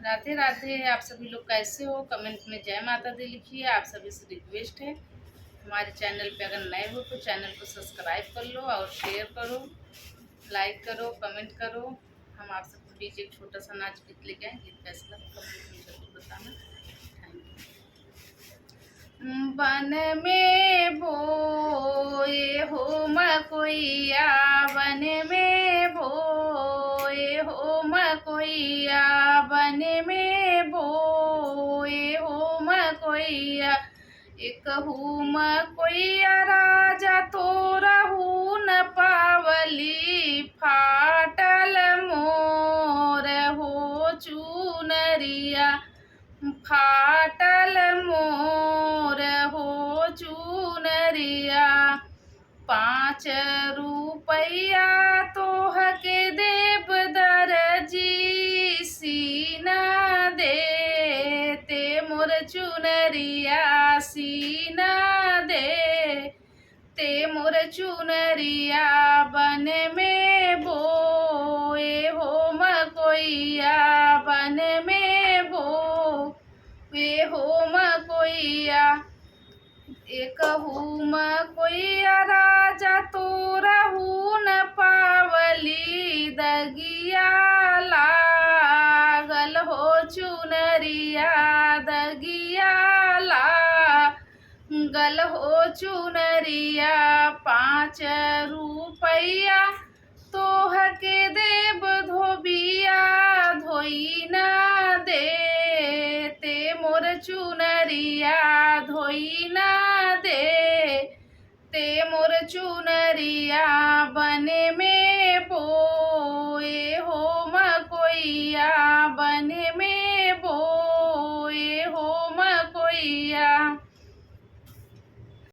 राधे राधे। आप सभी लोग कैसे हो? कमेंट में जय माता दी लिखिए। आप सभी से रिक्वेस्ट है, हमारे चैनल पे अगर नए हो तो चैनल को सब्सक्राइब कर लो और शेयर करो, लाइक करो, कमेंट करो। हम आप सबके बीच एक छोटा सा नाच गीत लेके आए। गीत कैसा लगा कमेंट में जरूर बताना। वन में बोए हो मकोइया, वन में बोए हो मकोइया, वन में बोए हो मकोइया। एक मकोइया राजा तोरहू न पावली, फाटल मोर हो चुनरिया, फाटल मोर हो चुनरिया। 5 रुपया तोह के देव दरजी, सीना देते मोर चुनरिया, सीना दे ते मोर चुनरिया। बन में बोए हो मकोइया, बन में बोए हो मकोइया। एक मकोइया राजा तोरहू न पावली, दगिया लागल हो चुनरिया, दगिया लागल हो चुनरिया। 5 रुपया तोह के देव धोबिया, धोई ना देते मोर चुनरिया, धोई ना देते मोर चुनरिया। बन में बोए हो मकोइया, बन में बोए हो मकोइया।